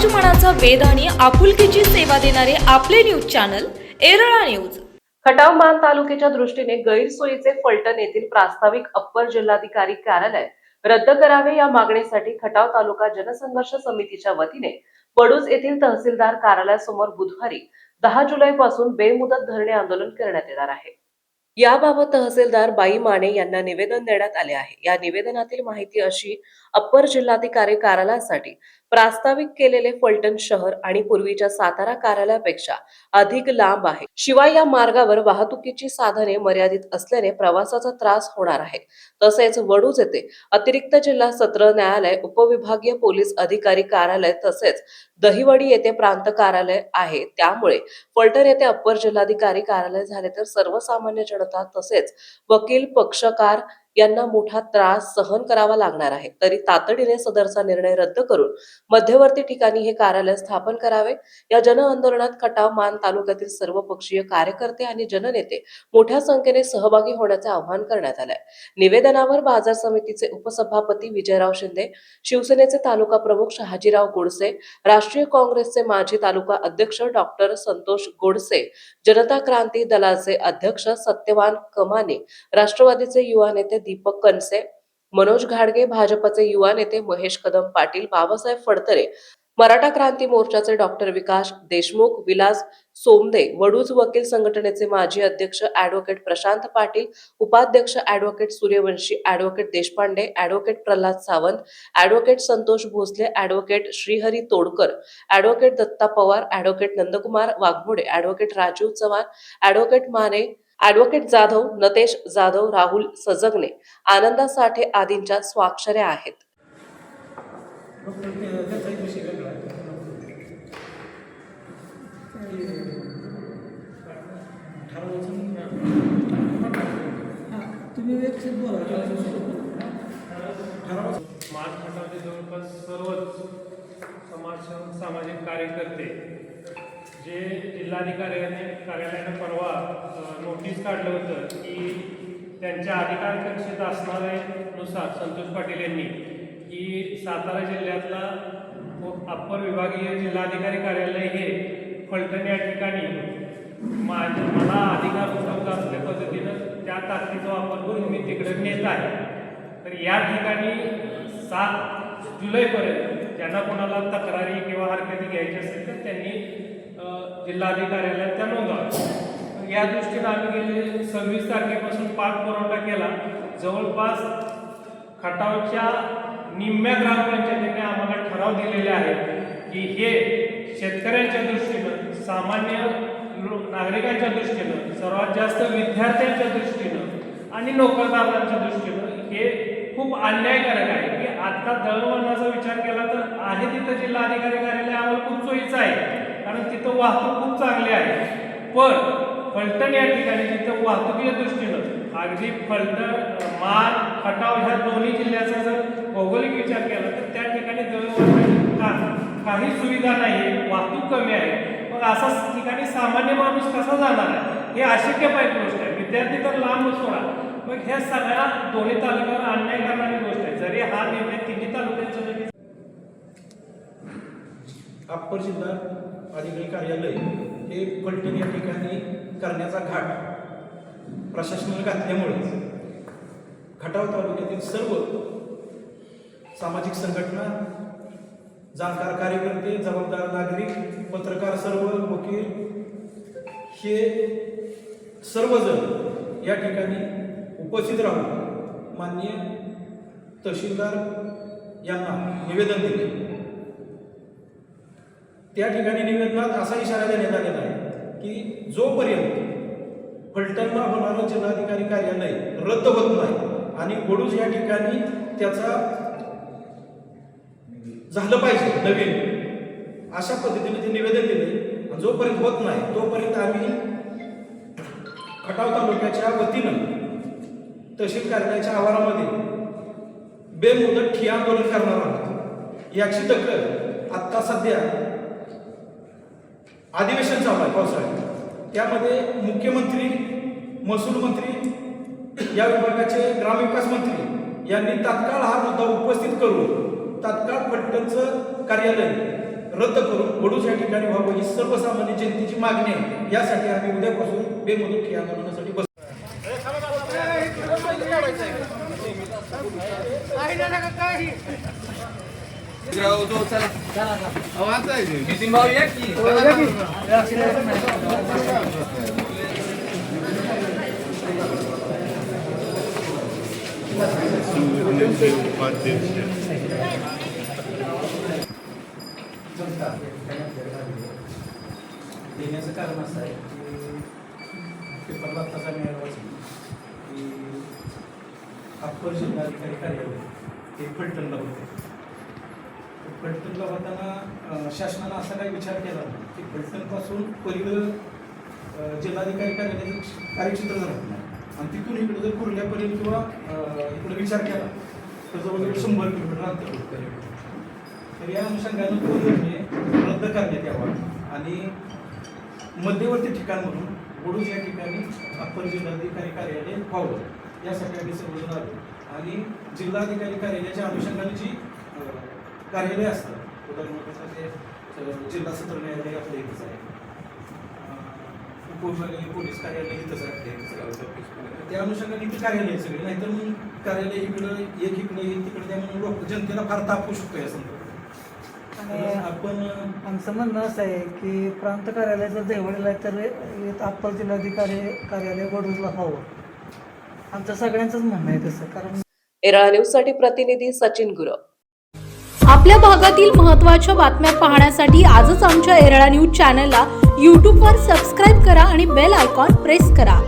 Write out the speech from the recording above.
मनाचा वेध आणि आपुलकीची सेवा देणारे आपले news channel Erala news. Khatav मान तालुक्याच्या दृष्टीने गैरसोयीचे फलटण येथील प्रास्ताविक अप्पर जिल्हाधिकारी कार्यालय रद्द करावे या मागणीसाठी खटाव तालुका जनसंघर्ष समितीच्या वतीने वडूज येथील तहसीलदार कार्यालयासमोर बुधवारी 10 जुलैपासून बेमुदत धरणे आंदोलन करण्यात येणार आहे। याबाबत तहसीलदार बाई माने यांना निवेदन देण्यात आले आहे। या निवेदनातील माहिती अशी, अप्पर जिल्हाधिकारी कार्यालयासाठी प्रास्ताविक केलेले फलटण शहर आणि पूर्वीच्या सातारा कार्यालयापेक्षा अधिक लांब आहे। शिवाय या मार्गावर वाहतुकीची साधने मर्यादित असल्याने प्रवासाचा त्रास होणार आहे। तसेच वडूज येथे अतिरिक्त जिल्हा सत्र न्यायालय, उपविभागीय पोलीस अधिकारी कार्यालय तसेच दहिवडी येथे प्रांत कार्यालय आहे। त्यामुळे फलटण येथे अप्पर जिल्हाधिकारी कार्यालय झाले तर सर्वसामान्य जनता तसेच वकील, पक्षकार यांना मोठा त्रास सहन करावा लागणार आहे। तरी तातडीने सदरचा निर्णय रद्द करून मध्यवर्ती ठिकाणी हे कार्यालय स्थापन करावे। या जन आंदोलनात खटाव मान तालुक्यातील सर्व पक्षीय कार्यकर्ते आणि जननेते मोठ्या संख्येने सहभागी होण्याचे आवाहन करण्यात आले। निवेदनावर बाजार समितीचे उपसभापती विजयराव शिंदे, शिवसेनेचे तालुका प्रमुख शहाजीराव गोडसे, राष्ट्रीय काँग्रेसचे माजी तालुका अध्यक्ष डॉक्टर संतोष गोडसे, जनता क्रांती दलाचे अध्यक्ष सत्यवान कमाने, राष्ट्रवादीचे युवा नेते दीपक कनसे, मनोज घाडगे, भाजपचे युवा नेते महेश कदम पाटील, बाबासाहेब फडतरे, मराठा क्रांती मोर्चाचे डॉक्टर विकास देशमुख, विलास सोमदे, वडूज वकील संघटनेचे माजी अध्यक्ष ॲडव्होकेट प्रशांत पाटील, उपाध्यक्ष advocate Suryavanshi, advocate Deshpande, advocate Pralhad Sawant, advocate Santosh Bhosale, advocate Shrihari Todkar, advocate Datta Pawar, advocate Nandkumar Waghmode, advocate Rajiv Chavan, advocate Mane, advocate Jadhav, Natesh Jadhav, Rahul Sajagne, Ananda Sathe आदींच्या स्वाक्षऱ्या आहेत। मार्च खटावचे जवळपास सर्वच सामाजिक कार्यकर्ते जे कार्यालयाने परवा नोटीस काढलं होतं की त्यांच्या अधिकार कक्षेत असणाऱ्यानुसार संतोष पाटील यांनी की सातारा जिल्ह्यातला अप्पर विभागीय जिल्हाधिकारी कार्यालय हे फलटण या ठिकाणी मला अधिकार उपलब्ध असल्या पद्धतीनं त्या ताकदीचा वापर करून मी तिकडे नेत आहे। तर या ठिकाणी 7 जुलैपर्यंत ज्यांना कोणाला तक्रारी किंवा हरकती घ्यायची असेल तर त्यांनी जिल्हाधिकाऱ्याला त्या नोंदवाव्या। या दृष्टीने आम्ही गेले 26 तारखेपासून पाठपुरावा केला। जवळपास खटावच्या निम्म्या ग्रामपंचायतीने आम्हाला ठराव दिलेले आहेत की हे शेतकऱ्यांच्या दृष्टीनं, सामान्य नागरिकांच्या दृष्टीनं, सर्वात जास्त विद्यार्थ्यांच्या दृष्टीनं आणि नोकरदारांच्या दृष्टीनं हे खूप अन्यायकारक आहे की आता दळणवळणाचा विचार केला तर आहे तिथं जिल्हाधिकारी कार्यालय आम्हाला खूप सोयीचं आहे, कारण तिथं वाहतूक खूप चांगली आहे। पण फलटण या ठिकाणी जिथं वाहतुकीच्या दृष्टीनं अगदी फलटण, मान, खटाव ह्या दोन्ही जिल्ह्याचा जर भौगोलिक विचार केला तर त्या ठिकाणी दळणवळणाची काही सुविधा नाही, वाहतूक कमी आहे। मग असा ठिकाणी सामान्य माणूस कसा जाणार आहे हे अशक्यपायक गोष्ट आहे। विद्यार्थी तर लांब सोडा, मग ह्या सगळ्या दोन्ही तालुक्यावर अन्याय करणारी गोष्ट आहे। जरी हा निर्णय तिन्ही तालुक्यांचा जरी अप्पर जिल्हा अधिकारी कार्यालय हे फलटण या ठिकाणी करण्याचा घाट प्रशासनाने घातल्यामुळे खटाव तालुक्यातील सर्व सामाजिक संघटना, जाणकार कार्यकर्ते, जबाबदार नागरिक, पत्रकार, सर्व वकील हे सर्वजण या ठिकाणी उपस्थित राहून माननीय तहसीलदार यांना निवेदन दिले। त्या ठिकाणी निवेदनात असा इशारा देण्यात आलेला आहे की जोपर्यंत फलटणला होणारं जिल्हाधिकारी कार्यालय रद्द होत नाही आणि वडूज या ठिकाणी त्याचा झालं पाहिजे नवीन, अशा पद्धतीने ते निवेदन दिले। जोपर्यंत होत नाही तोपर्यंत आम्ही खटाव तालुक्याच्या वतीनं तहसील कार्यालयाच्या आवारामध्ये बेमुदत ठिय्या आंदोलन करणार आहोत। याची दखल आत्ता सध्या अधिवेशन चालू आहे पावसाळ्यात, त्यामध्ये मुख्यमंत्री, महसूल मंत्री, या विभागाचे ग्रामविकास मंत्री यांनी तात्काळ हा मुद्दा उपस्थित करून तात्काळ फलटणचं कार्यालय रद्द करून वडूज या ठिकाणी व्हावं ही सर्वसामान्य जनतेची मागणी आहे. यासाठी आम्ही उद्यापासून बेमुदत ठिय्या आंदोलनासाठी बस नितीन भाऊ या की देण्याचं कारण असं आहे की पेपरला तसा मिळाला वाचला की अप्पर जिल्हाधिकारी कार्यालय हे फलटणला होते. फलटणला होताना शासनानं असा काही विचार केला नाही की फलटणपासून पलीकडं जिल्हाधिकारी कार्यालयाचं कार्यक्षेत्र राहत नाही आणि तिथून इकडे जर कुर्ल्यापर्यंत किंवा इकडे विचार केला तर जवळजवळ 100 किलोमीटर अंतर होतं. तर या अनुषंगानं तो निर्णय रद्द करण्यात यावा आणि मध्यवर्ती ठिकाण म्हणून वडूज या ठिकाणी अप्पर जिल्हाधिकारी कार्यालय व्हावं यासाठी आम्ही सर्वजण आलो आणि जिल्हाधिकारी कार्यालयाच्या अनुषंगाने जी कार्यालय असतात उदाहरणार्थ ते जिल्हा सत्र न्यायालय आपल्या इथंच आहे, उपविभागीय पोलीस कार्यालय इथंच आहे आपल्या इथं. त्या अनुषंगाने इथे कार्यालय आहे सगळे, नाहीतर मग कार्यालय इकडं एक इकडे तिकडे त्यामुळे लोक जनतेला फार तापू शकतो या संदर्भात. आणि आपण आमचं म्हणणं असं आहे की प्रांत कार्यालय जर देवळीला आहे तर अप्पर जिल्हाधिकारी कार्यालय वडूजला व्हावं. आमचं सगळ्यांचंच म्हणणं आहे तसं. कारण एराळा न्यूज साठी प्रतिनिधी सचिन गुरव. आपल्या भागातील महत्त्वाच्या बातम्या पाहण्यासाठी आजच आमच्या एरळा न्यूज चॅनलला यूट्यूबवर सबस्क्राईब करा आणि बेल आयकॉन प्रेस करा.